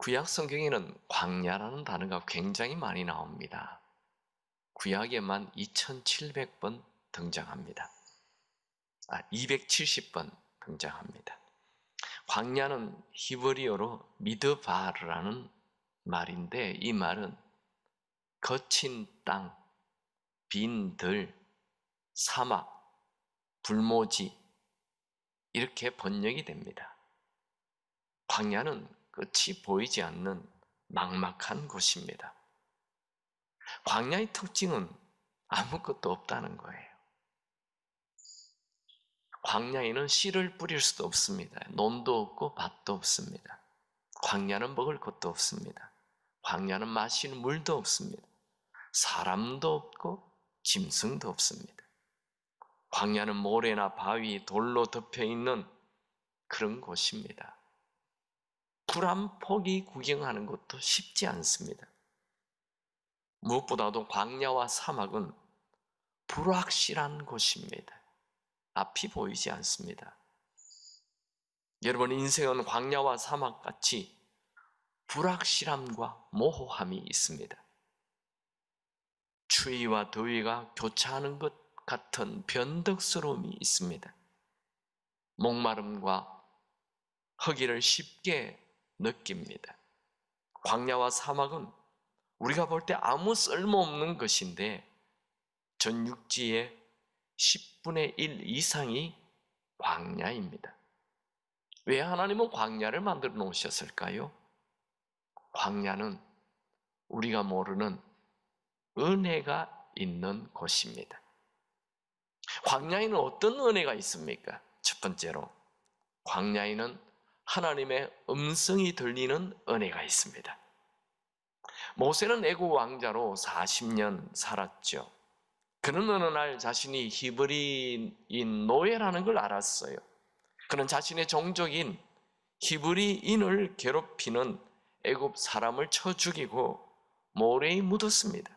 구약 성경에는 광야라는 단어가 굉장히 많이 나옵니다. 구약에만 2700번 등장합니다. 270번 등장합니다. 광야는 히브리어로 미드바르라는 말인데, 이 말은 거친 땅, 빈 들, 사막, 불모지 이렇게 번역이 됩니다. 광야는 끝이 보이지 않는 막막한 곳입니다. 광야의 특징은 아무것도 없다는 거예요. 광야에는 씨를 뿌릴 수도 없습니다. 논도 없고 밭도 없습니다. 광야는 먹을 것도 없습니다. 광야는 마시는 물도 없습니다. 사람도 없고 짐승도 없습니다. 광야는 모래나 바위, 돌로 덮여 있는 그런 곳입니다. 풀 한 폭이 구경하는 것도 쉽지 않습니다. 무엇보다도 광야와 사막은 불확실한 곳입니다. 앞이 보이지 않습니다. 여러분, 인생은 광야와 사막같이 불확실함과 모호함이 있습니다. 추위와 더위가 교차하는 것 같은 변덕스러움이 있습니다. 목마름과 허기를 쉽게 느낍니다. 광야와 사막은 우리가 볼 때 아무 쓸모없는 것인데 전 육지의 10분의 1 이상이 광야입니다. 왜 하나님은 광야를 만들어 놓으셨을까요? 광야는 우리가 모르는 은혜가 있는 곳입니다. 광야에는 어떤 은혜가 있습니까? 첫 번째로, 광야에는 하나님의 음성이 들리는 은혜가 있습니다. 모세는 애국 왕자로 40년 살았죠. 그는 어느 날 자신이 히브리인 노예라는 걸 알았어요. 그는 자신의 종족인 히브리인을 괴롭히는 애굽 사람을 쳐 죽이고 모래에 묻었습니다.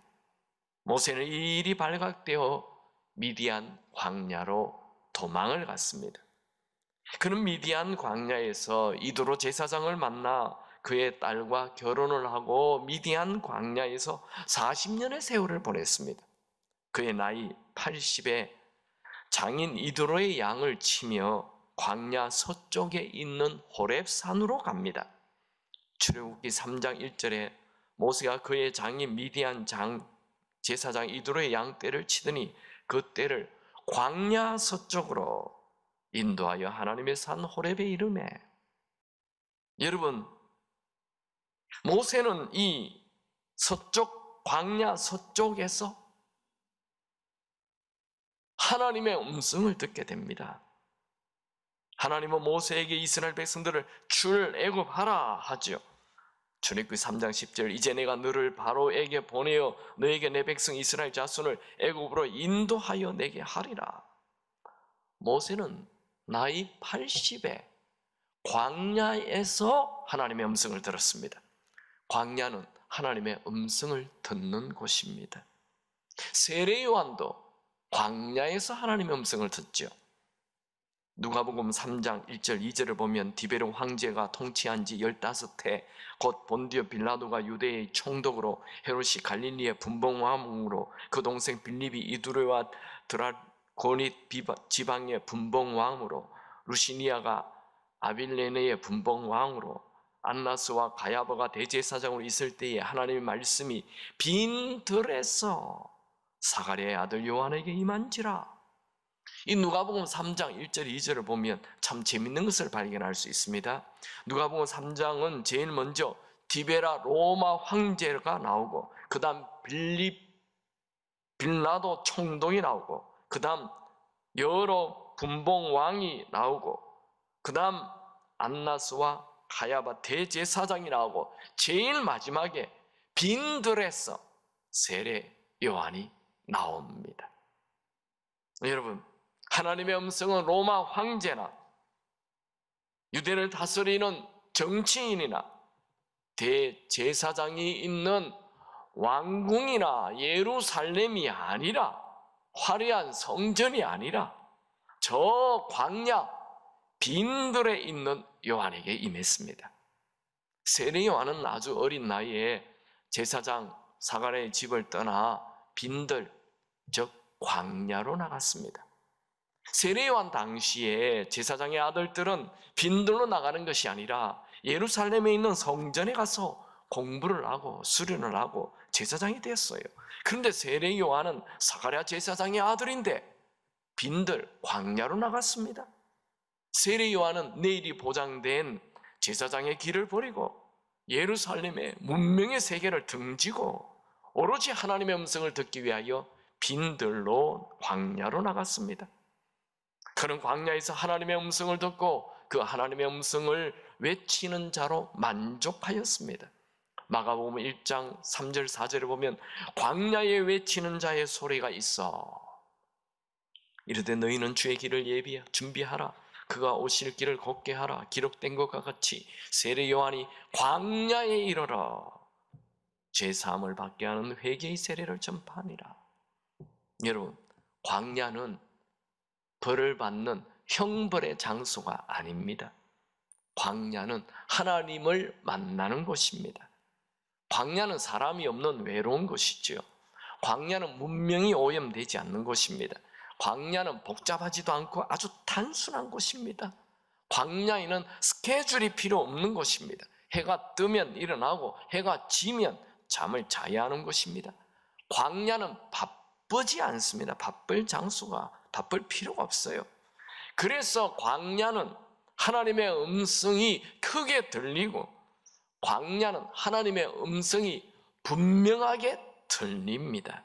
모세는 이 일이 발각되어 미디안 광야로 도망을 갔습니다. 그는 미디안 광야에서 이드로 제사장을 만나 그의 딸과 결혼을 하고 미디안 광야에서 40년의 세월을 보냈습니다. 그의 나이 80에 장인 이드로의 양을 치며 광야 서쪽에 있는 호렙산으로 갑니다. 출애굽기 3장 1절에 모세가 그의 장인 미디안 제사장 이드로의 양 떼를 치더니 그 떼를 광야 서쪽으로 인도하여 하나님의 산 호렙에 이르매. 여러분, 모세는 이 서쪽 광야 서쪽에서 하나님의 음성을 듣게 됩니다. 하나님은 모세에게 이스라엘 백성들을 출애굽하라 하죠. 출애굽기 3장 10절, 이제 내가 너를 바로에게 보내어 너에게 내 백성 이스라엘 자손을 애굽으로 인도하여 내게 하리라. 모세는 나이 80에 광야에서 하나님의 음성을 들었습니다. 광야는 하나님의 음성을 듣는 곳입니다. 세례 요한도 광야에서 하나님의 음성을 듣죠. 누가복음 3장 1절 2절을 보면 디베르 황제가 통치한 지 15해 곧 본디오 빌라도가 유대의 총독으로 헤롯이 갈릴리의 분봉왕으로 그 동생 빌립이 이두레와 드라고닛 지방의 분봉왕으로 루시니아가 아빌레네의 분봉왕으로 안나스와 가야바가 대제사장으로 있을 때에 하나님의 말씀이 빈 들에서 사가랴의 아들 요한에게 임한지라. 이 누가복음 3장 1절 2절을 보면 참 재밌는 것을 발견할 수 있습니다. 누가복음 3장은 제일 먼저 디베라 로마 황제가 나오고 그 다음 빌라도 총독이 나오고 그 다음 여러 분봉왕이 나오고 그 다음 안나스와 가야바 대제사장이 나오고 제일 마지막에 빈들에서 세례 요한이 나옵니다. 여러분, 하나님의 음성은 로마 황제나 유대를 다스리는 정치인이나 대제사장이 있는 왕궁이나 예루살렘이 아니라, 화려한 성전이 아니라 저 광야 빈들에 있는 요한에게 임했습니다. 세례 요한은 아주 어린 나이에 제사장 사가랴의 집을 떠나 빈들, 즉 광야로 나갔습니다. 세례 요한 당시에 제사장의 아들들은 빈들로 나가는 것이 아니라 예루살렘에 있는 성전에 가서 공부를 하고 수련을 하고 제사장이 됐어요. 그런데 세례 요한은 사가랴 제사장의 아들인데 빈들 광야로 나갔습니다. 세례 요한은 내일이 보장된 제사장의 길을 버리고 예루살렘의 문명의 세계를 등지고 오로지 하나님의 음성을 듣기 위하여 빈들로 광야로 나갔습니다. 그는 광야에서 하나님의 음성을 듣고 그 하나님의 음성을 외치는 자로 만족하였습니다. 마가복음 1장 3절 4절에 보면 광야에 외치는 자의 소리가 있어 이르되 너희는 주의 길을 준비하라. 그가 오실 길을 걷게 하라. 기록된 것과 같이 세례 요한이 광야에 이르러 죄사함을 받게 하는 회개의 세례를 전파하니라. 여러분, 광야는 벌을 받는 형벌의 장소가 아닙니다. 광야는 하나님을 만나는 곳입니다. 광야는 사람이 없는 외로운 곳이지요. 광야는 문명이 오염되지 않는 곳입니다. 광야는 복잡하지도 않고 아주 단순한 곳입니다. 광야에는 스케줄이 필요 없는 곳입니다. 해가 뜨면 일어나고 해가 지면 잠을 자야 하는 곳입니다. 광야는 바쁘지 않습니다. 바쁠 필요가 없어요. 그래서 광야는 하나님의 음성이 크게 들리고 광야는 하나님의 음성이 분명하게 들립니다.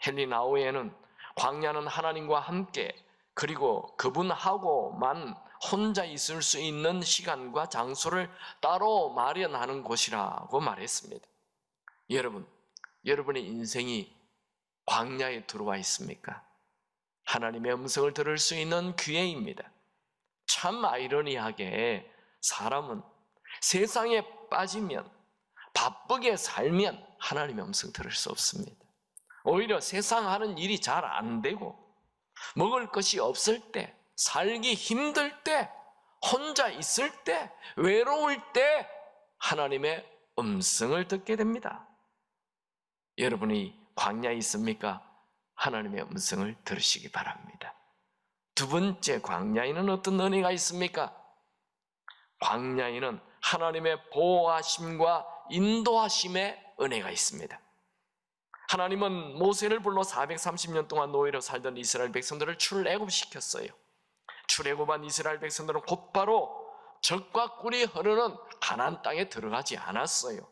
헨리 나우에는 광야는 하나님과 함께 그리고 그분하고만 혼자 있을 수 있는 시간과 장소를 따로 마련하는 곳이라고 말했습니다. 여러분의 인생이 광야에 들어와 있습니까? 하나님의 음성을 들을 수 있는 기회입니다. 참 아이러니하게 사람은 세상에 빠지면 바쁘게 살면 하나님의 음성 들을 수 없습니다. 오히려 세상 하는 일이 잘 안 되고 먹을 것이 없을 때, 살기 힘들 때, 혼자 있을 때, 외로울 때 하나님의 음성을 듣게 됩니다. 여러분이 광야에 있습니까? 하나님의 음성을 들으시기 바랍니다. 두 번째, 광야에는 어떤 은혜가 있습니까? 광야에는 하나님의 보호하심과 인도하심의 은혜가 있습니다. 하나님은 모세를 불러 430년 동안 노예로 살던 이스라엘 백성들을 출애굽시켰어요. 출애굽한 이스라엘 백성들은 곧바로 젖과 꿀이 흐르는 가나안 땅에 들어가지 않았어요.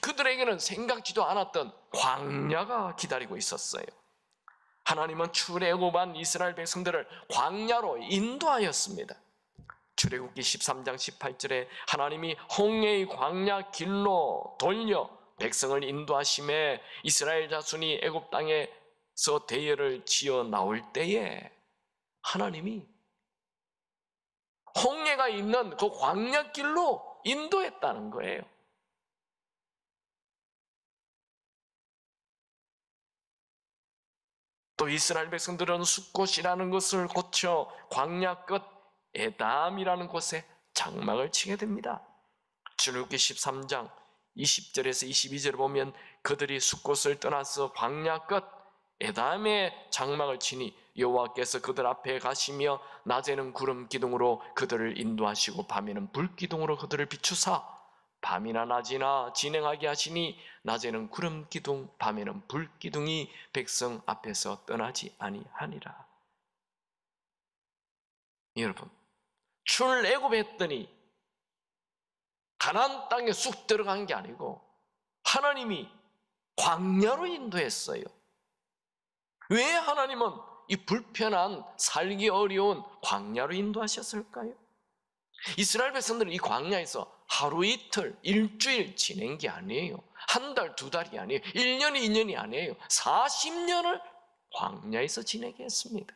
그들에게는 생각지도 않았던 광야가 기다리고 있었어요. 하나님은 출애굽한 이스라엘 백성들을 광야로 인도하였습니다. 출애굽기 13장 18절에 하나님이 홍해의 광야 길로 돌려 백성을 인도하심에 이스라엘 자손이 애굽 땅에서 대열을 지어 나올 때에 하나님이 홍해가 있는 그 광야 길로 인도했다는 거예요. 또 이스라엘 백성들은 숫곳이라는 것을 고쳐 광야 끝 에담이라는 곳에 장막을 치게 됩니다. 출애굽기 13장 20절에서 22절을 보면 그들이 숫곳을 떠나서 광야 끝 에담에 장막을 치니 여호와께서 그들 앞에 가시며 낮에는 구름 기둥으로 그들을 인도하시고 밤에는 불 기둥으로 그들을 비추사 밤이나 낮이나 진행하게 하시니 낮에는 구름 기둥 밤에는 불 기둥이 백성 앞에서 떠나지 아니하니라. 여러분, 출애굽했더니 가나안 땅에 쑥 들어간 게 아니고 하나님이 광야로 인도했어요. 왜 하나님은 이 불편한 살기 어려운 광야로 인도하셨을까요? 이스라엘 백성들은 이 광야에서 하루 이틀, 일주일 지낸 게 아니에요. 한 달, 두 달이 아니에요. 1년이 2년이 아니에요. 40년을 광야에서 지내게 했습니다.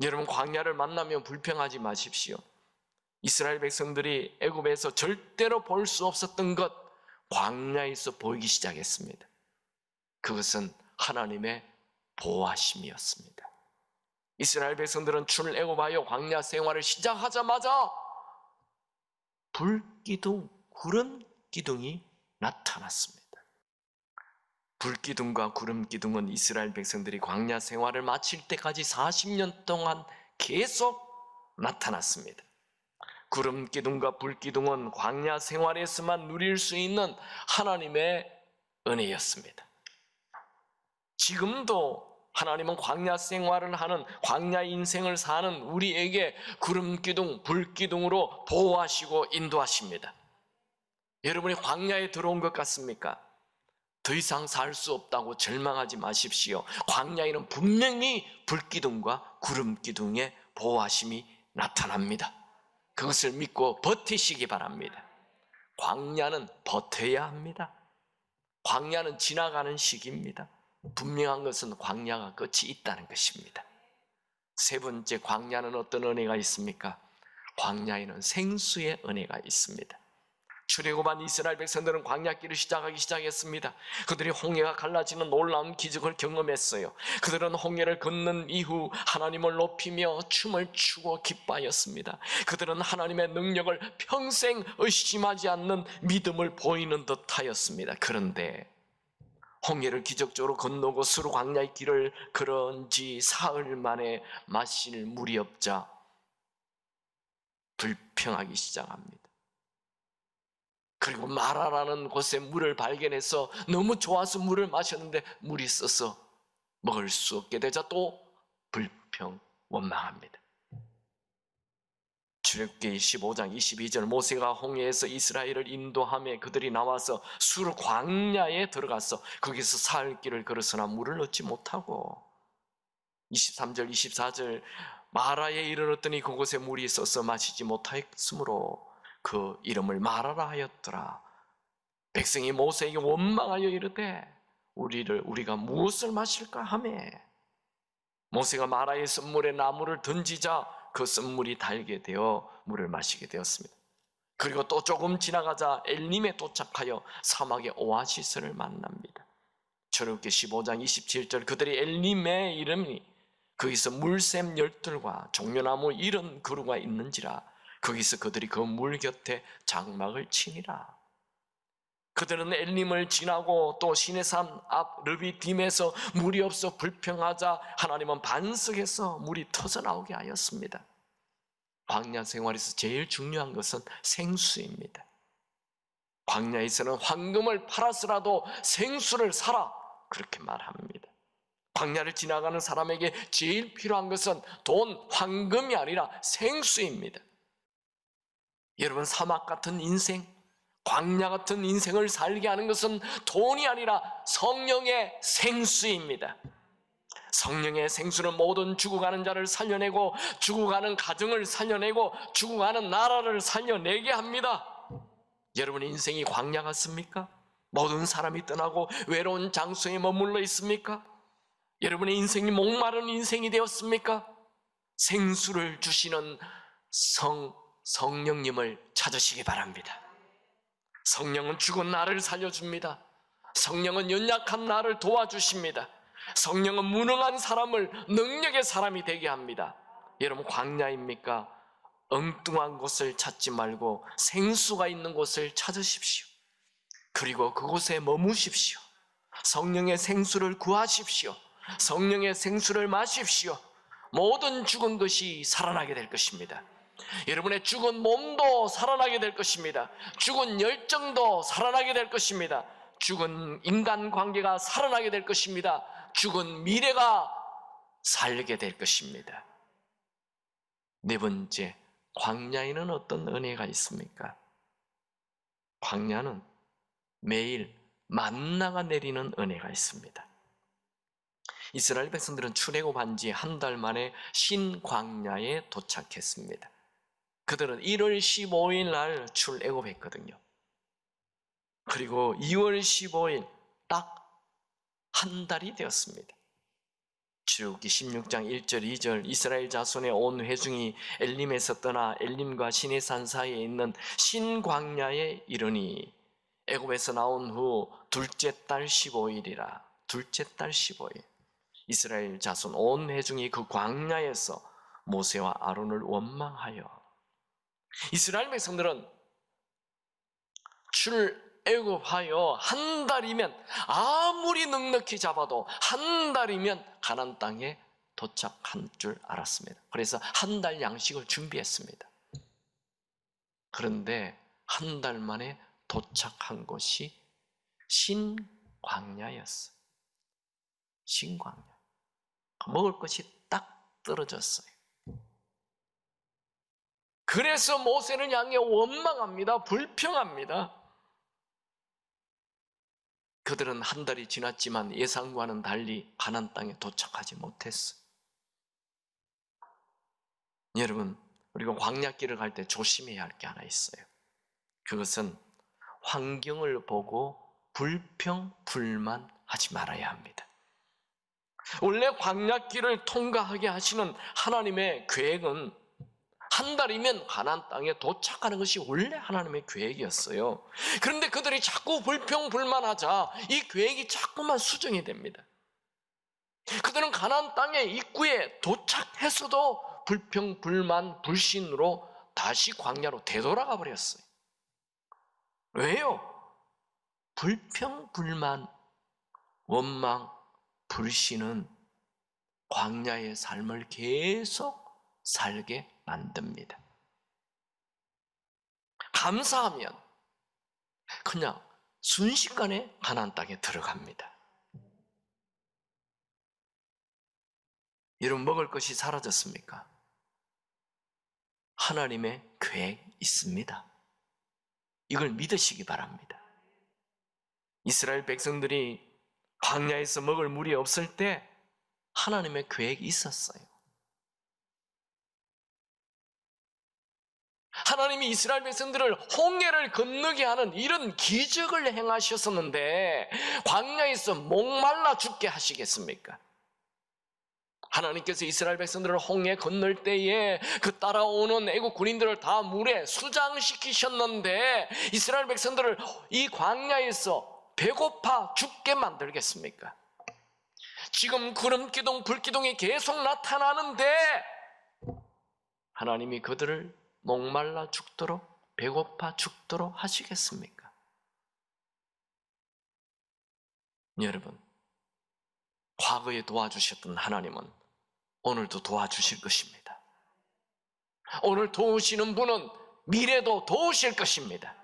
여러분, 광야를 만나면 불평하지 마십시오. 이스라엘 백성들이 애굽에서 절대로 볼 수 없었던 것 광야에서 보이기 시작했습니다. 그것은 하나님의 보호하심이었습니다. 이스라엘 백성들은 출애굽하여 광야 생활을 시작하자마자 불기둥, 구름 기둥이 나타났습니다. 불기둥과 구름 기둥은 이스라엘 백성들이 광야 생활을 마칠 때까지 40년 동안 계속 나타났습니다. 구름 기둥과 불 기둥은 광야 생활에서만 누릴 수 있는 하나님의 은혜였습니다. 지금도 하나님은 광야 생활을 하는, 광야 인생을 사는 우리에게 구름 기둥, 불 기둥으로 보호하시고 인도하십니다. 여러분이 광야에 들어온 것 같습니까? 더 이상 살 수 없다고 절망하지 마십시오. 광야에는 분명히 불기둥과 구름기둥의 보호하심이 나타납니다. 그것을 믿고 버티시기 바랍니다. 광야는 버텨야 합니다. 광야는 지나가는 시기입니다. 분명한 것은 광야가 끝이 있다는 것입니다. 세 번째, 광야는 어떤 은혜가 있습니까? 광야에는 생수의 은혜가 있습니다. 출애굽한 이스라엘 백성들은 광야길을 시작했습니다. 그들이 홍해가 갈라지는 놀라운 기적을 경험했어요. 그들은 홍해를 건넌 이후 하나님을 높이며 춤을 추고 기뻐하였습니다. 그들은 하나님의 능력을 평생 의심하지 않는 믿음을 보이는 듯하였습니다. 그런데 홍해를 기적적으로 건너고 수르 광야의 길을 걸은 지 사흘 만에 마실 물이 없자 불평하기 시작합니다. 그리고 마라라는 곳에 물을 발견해서 너무 좋아서 물을 마셨는데 물이 써서 먹을 수 없게 되자 또 불평, 원망합니다. 출애굽기 15장 22절, 모세가 홍해에서 이스라엘을 인도하며 그들이 나와서 수르 광야에 들어가서 거기서 사흘 길을 걸어서나 물을 얻지 못하고, 23절 24절, 마라에 이르렀더니 그곳에 물이 있어서 마시지 못하였으므로 그 이름을 마라라 하였더라. 백성이 모세에게 원망하여 이르되 우리가 무엇을 마실까 하며, 모세가 마라의 썸물에 나무를 던지자 그 썸물이 달게 되어 물을 마시게 되었습니다. 그리고 또 조금 지나가자 엘림에 도착하여 사막의 오아시스를 만납니다. 출애굽기 15장 27절, 그들이 엘림에 이르니 거기서 물샘 열둘과 종려나무 70그루가 있는지라 거기서 그들이 그 물 곁에 장막을 치니라. 그들은 엘림을 지나고 또 시내산 앞 르비딤에서 물이 없어 불평하자 하나님은 반석에서 물이 터져 나오게 하였습니다. 광야 생활에서 제일 중요한 것은 생수입니다. 광야에서는 황금을 팔아서라도 생수를 사라, 그렇게 말합니다. 광야를 지나가는 사람에게 제일 필요한 것은 돈, 황금이 아니라 생수입니다. 여러분, 사막 같은 인생, 광야 같은 인생을 살게 하는 것은 돈이 아니라 성령의 생수입니다. 성령의 생수는 모든 죽어가는 자를 살려내고 죽어가는 가정을 살려내고 죽어가는 나라를 살려내게 합니다. 여러분의 인생이 광야 같습니까? 모든 사람이 떠나고 외로운 장소에 머물러 있습니까? 여러분의 인생이 목마른 인생이 되었습니까? 생수를 주시는 성령님을 찾으시기 바랍니다. 성령은 죽은 나를 살려줍니다. 성령은 연약한 나를 도와주십니다. 성령은 무능한 사람을 능력의 사람이 되게 합니다. 여러분, 광야입니까? 엉뚱한 곳을 찾지 말고 생수가 있는 곳을 찾으십시오. 그리고 그곳에 머무십시오. 성령의 생수를 구하십시오. 성령의 생수를 마십시오. 모든 죽은 것이 살아나게 될 것입니다. 여러분의 죽은 몸도 살아나게 될 것입니다. 죽은 열정도 살아나게 될 것입니다. 죽은 인간관계가 살아나게 될 것입니다. 죽은 미래가 살게 될 것입니다. 네 번째, 광야에는 어떤 은혜가 있습니까? 광야는 매일 만나가 내리는 은혜가 있습니다. 이스라엘 백성들은 출애굽한 지 한 달 만에 신광야에 도착했습니다. 그들은 1월 15일 날 출애굽했거든요. 그리고 2월 15일 딱 한 달이 되었습니다. 출애굽기 16장 1절 2절, 이스라엘 자손의 온 회중이 엘림에서 떠나 엘림과 시내산 사이에 있는 신광야에 이르니 애굽에서 나온 후 둘째 달 15일이라. 둘째 달 15일, 이스라엘 자손 온 회중이 그 광야에서 모세와 아론을 원망하여, 이스라엘 백성들은 출애굽하여 한 달이면, 아무리 넉넉히 잡아도 한 달이면 가나안 땅에 도착한 줄 알았습니다. 그래서 한 달 양식을 준비했습니다. 그런데 한 달 만에 도착한 곳이 신광야였어요. 신광야. 먹을 것이 딱 떨어졌어요. 그래서 모세는 향해 원망합니다. 불평합니다. 그들은 한 달이 지났지만 예상과는 달리 가나안 땅에 도착하지 못했어요. 여러분, 우리가 광야길을 갈 때 조심해야 할 게 하나 있어요. 그것은 환경을 보고 불평불만하지 말아야 합니다. 원래 광야길을 통과하게 하시는 하나님의 계획은 한 달이면 가나안 땅에 도착하는 것이 원래 하나님의 계획이었어요. 그런데 그들이 자꾸 불평불만하자 이 계획이 자꾸만 수정이 됩니다. 그들은 가나안 땅의 입구에 도착했어도 불평불만, 불신으로 다시 광야로 되돌아가 버렸어요. 왜요? 불평불만, 원망, 불신은 광야의 삶을 계속 살게 만듭니다. 감사하면 그냥 순식간에 가나안 땅에 들어갑니다. 여러분, 먹을 것이 사라졌습니까? 하나님의 계획 있습니다. 이걸 믿으시기 바랍니다. 이스라엘 백성들이 광야에서 먹을 물이 없을 때 하나님의 계획이 있었어요. 하나님이 이스라엘 백성들을 홍해를 건너게 하는 이런 기적을 행하셨었는데 광야에서 목말라 죽게 하시겠습니까? 하나님께서 이스라엘 백성들을 홍해 건널 때에 그 따라오는 애국 군인들을 다 물에 수장시키셨는데 이스라엘 백성들을 이 광야에서 배고파 죽게 만들겠습니까? 지금 구름기둥, 불기둥이 계속 나타나는데 하나님이 그들을 목말라 죽도록, 배고파 죽도록 하시겠습니까? 여러분, 과거에 도와주셨던 하나님은 오늘도 도와주실 것입니다. 오늘 도우시는 분은 미래도 도우실 것입니다.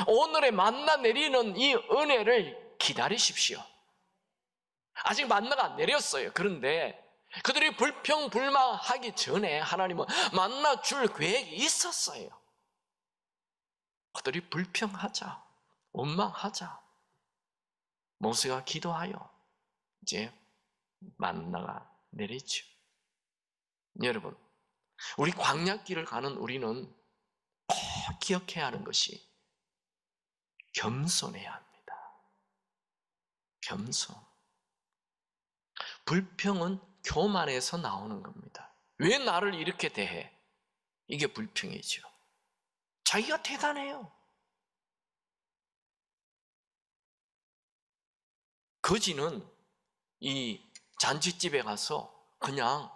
오늘의 만나 내리는 이 은혜를 기다리십시오. 아직 만나가 안 내렸어요. 그런데 그들이 불평불만하기 전에 하나님은 만나 줄 계획이 있었어요. 그들이 불평하자, 원망하자, 모세가 기도하여 이제 만나가 내리죠. 여러분, 우리 광야길을 가는 우리는 꼭 기억해야 하는 것이 겸손해야 합니다. 겸손. 불평은 교만에서 나오는 겁니다. 왜 나를 이렇게 대해? 이게 불평이죠. 자기가 대단해요. 거지는 이 잔치집에 가서 그냥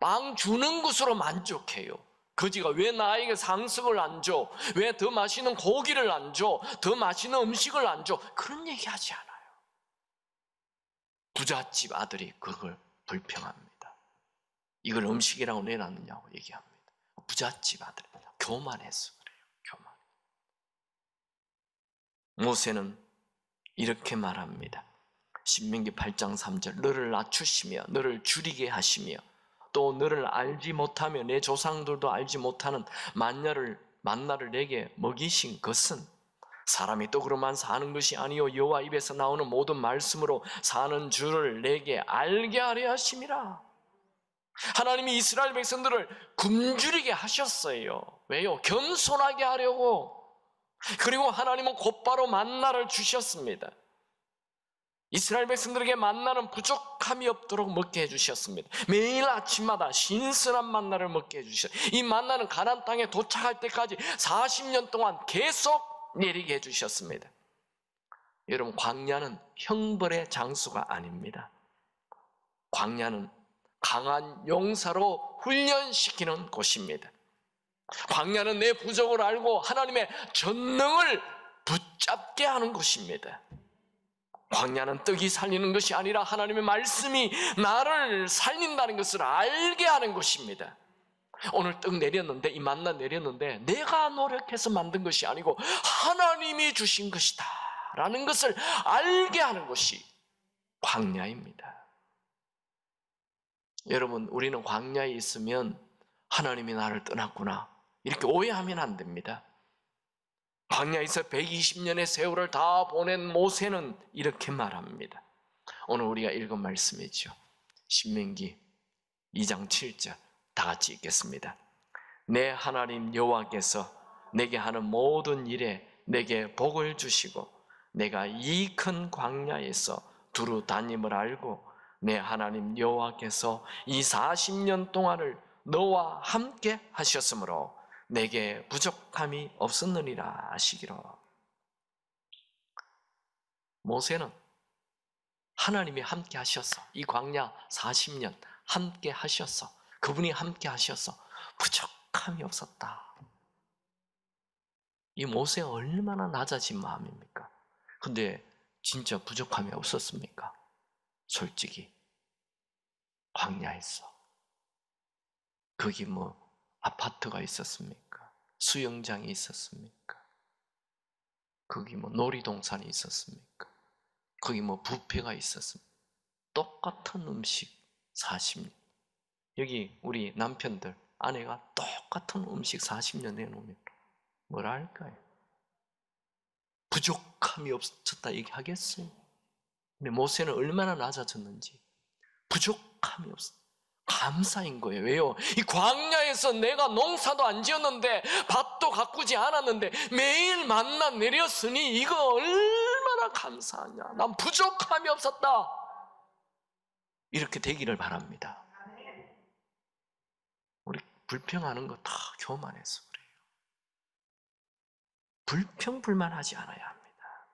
빵 주는 것으로 만족해요. 거지가 왜 나에게 상석을 안 줘? 왜 더 맛있는 고기를 안 줘? 더 맛있는 음식을 안 줘? 그런 얘기 하지 않아요. 부잣집 아들이 그걸 불평합니다. 이걸 음식이라고 내놨느냐고 얘기합니다. 부잣집 아들, 교만해서 그래요. 교만. 모세는 이렇게 말합니다. 신명기 8장 3절, 너를 낮추시며 너를 줄이게 하시며 또 너를 알지 못하며 내 조상들도 알지 못하는 만나를 내게 먹이신 것은 사람이 떡으로만 사는 것이 아니요 여호와 입에서 나오는 모든 말씀으로 사는 줄을 내게 알게 하려 하심이라. 하나님이 이스라엘 백성들을 굶주리게 하셨어요. 왜요? 겸손하게 하려고. 그리고 하나님은 곧바로 만나를 주셨습니다. 이스라엘 백성들에게 만나는 부족함이 없도록 먹게 해주셨습니다. 매일 아침마다 신선한 만나를 먹게 해주셨어요. 이 만나는 가나안 땅에 도착할 때까지 40년 동안 계속 내리게 해주셨습니다. 여러분, 광야는 형벌의 장소가 아닙니다. 광야는 강한 용사로 훈련시키는 곳입니다. 광야는 내 부족을 알고 하나님의 전능을 붙잡게 하는 곳입니다. 광야는 떡이 살리는 것이 아니라 하나님의 말씀이 나를 살린다는 것을 알게 하는 곳입니다. 오늘 떡 내렸는데, 이 만나 내렸는데 내가 노력해서 만든 것이 아니고 하나님이 주신 것이다 라는 것을 알게 하는 것이 광야입니다. 여러분, 우리는 광야에 있으면 하나님이 나를 떠났구나 이렇게 오해하면 안 됩니다. 광야에서 120년의 세월을 다 보낸 모세는 이렇게 말합니다. 오늘 우리가 읽은 말씀이죠. 신명기 2장 7절 다 같이 읽겠습니다. 내 하나님 여호와께서 내게 하는 모든 일에 내게 복을 주시고 내가 이 큰 광야에서 두루 다님을 알고 내 하나님 여호와께서 이 40년 동안을 너와 함께 하셨으므로 내게 부족함이 없었느니라 하시기로. 모세는 하나님이 함께 하셔서 이 광야 40년 함께 하셔서 그분이 함께 하셔서 부족함이 없었다. 이 모세가 얼마나 낮아진 마음입니까? 근데 진짜 부족함이 없었습니까? 솔직히 광야에서 거기 뭐 아파트가 있었습니까? 수영장이 있었습니까? 거기 뭐 놀이동산이 있었습니까? 거기 뭐 뷔페가 있었습니까? 똑같은 음식 40년. 여기 우리 남편들, 아내가 똑같은 음식 40년 내놓으면 뭐라 할까요? 부족함이 없었다 얘기하겠어요? 근데 모세는 얼마나 낮아졌는지 부족함이 없었다. 감사인 거예요. 왜요? 이 광야에서 내가 농사도 안 지었는데 밭도 가꾸지 않았는데 매일 만나 내렸으니 이거 얼마나 감사하냐. 난 부족함이 없었다. 이렇게 되기를 바랍니다. 우리 불평하는 거 다 교만해서 그래요. 불평불만하지 않아야 합니다.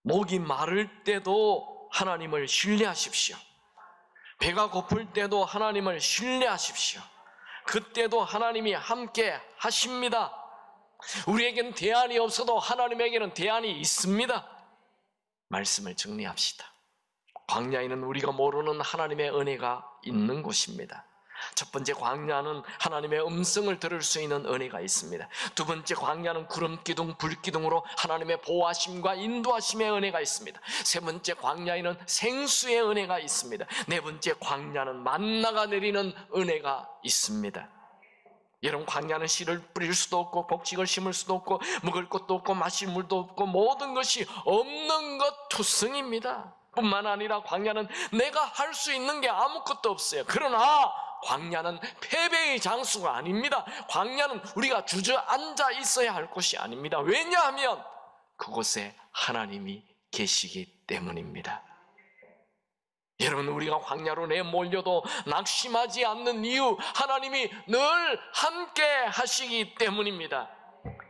목이 마를 때도 하나님을 신뢰하십시오. 배가 고플 때도 하나님을 신뢰하십시오. 그때도 하나님이 함께 하십니다. 우리에겐 대안이 없어도 하나님에게는 대안이 있습니다. 말씀을 정리합시다. 광야에는 우리가 모르는 하나님의 은혜가 있는 곳입니다. 첫 번째, 광야는 하나님의 음성을 들을 수 있는 은혜가 있습니다. 두 번째, 광야는 구름기둥, 불기둥으로 하나님의 보호하심과 인도하심의 은혜가 있습니다. 세 번째, 광야에는 생수의 은혜가 있습니다. 네 번째, 광야는 만나가 내리는 은혜가 있습니다. 여러분, 광야는 씨를 뿌릴 수도 없고 곡식을 심을 수도 없고 먹을 것도 없고 마실 물도 없고 모든 것이 없는 것 투성입니다. 뿐만 아니라 광야는 내가 할 수 있는 게 아무것도 없어요. 그러나 광야는 패배의 장소가 아닙니다. 광야는 우리가 주저앉아 있어야 할 곳이 아닙니다. 왜냐하면 그곳에 하나님이 계시기 때문입니다. 여러분, 우리가 광야로 내몰려도 낙심하지 않는 이유, 하나님이 늘 함께 하시기 때문입니다.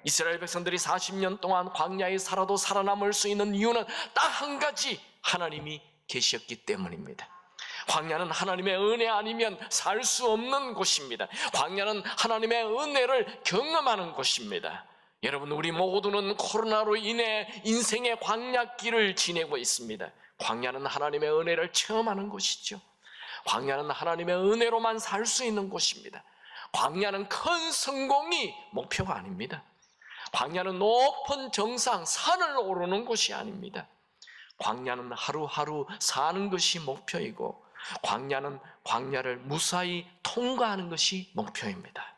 이스라엘 백성들이 40년 동안 광야에 살아도 살아남을 수 있는 이유는 딱 한 가지, 하나님이 계셨기 때문입니다. 광야는 하나님의 은혜 아니면 살 수 없는 곳입니다. 광야는 하나님의 은혜를 경험하는 곳입니다. 여러분, 우리 모두는 코로나로 인해 인생의 광야길을 지내고 있습니다. 광야는 하나님의 은혜를 체험하는 곳이죠. 광야는 하나님의 은혜로만 살 수 있는 곳입니다. 광야는 큰 성공이 목표가 아닙니다. 광야는 높은 정상, 산을 오르는 곳이 아닙니다. 광야는 하루하루 사는 것이 목표이고 광야는 광야를 무사히 통과하는 것이 목표입니다.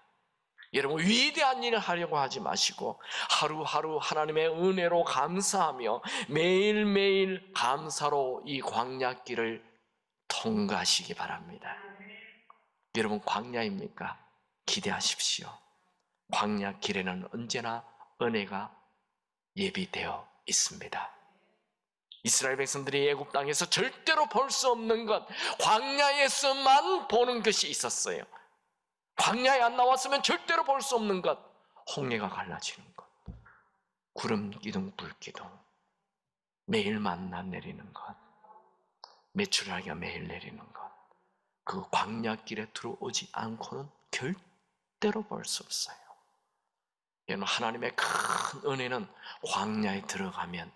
여러분, 위대한 일을 하려고 하지 마시고 하루하루 하나님의 은혜로 감사하며 매일매일 감사로 이 광야길을 통과하시기 바랍니다. 여러분, 광야입니까? 기대하십시오. 광야길에는 언제나 은혜가 예비되어 있습니다. 이스라엘 백성들이 애굽 땅에서 절대로 볼 수 없는 것, 광야에서만 보는 것이 있었어요. 광야에 안 나왔으면 절대로 볼 수 없는 것, 홍해가 갈라지는 것, 구름 기둥 불 기둥, 매일 만나 내리는 것, 메추라기가 매일 내리는 것, 그 광야길에 들어오지 않고는 절대로 볼 수 없어요. 여러분, 하나님의 큰 은혜는 광야에 들어가면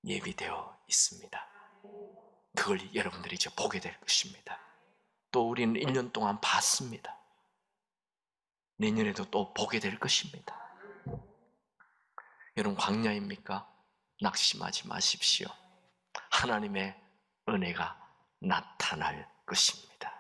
예비되어 있습니다. 그걸 여러분들이 이제 보게 될 것입니다. 또 우리는 1년 동안 봤습니다. 내년에도 또 보게 될 것입니다. 여러분, 광야입니까? 낙심하지 마십시오. 하나님의 은혜가 나타날 것입니다.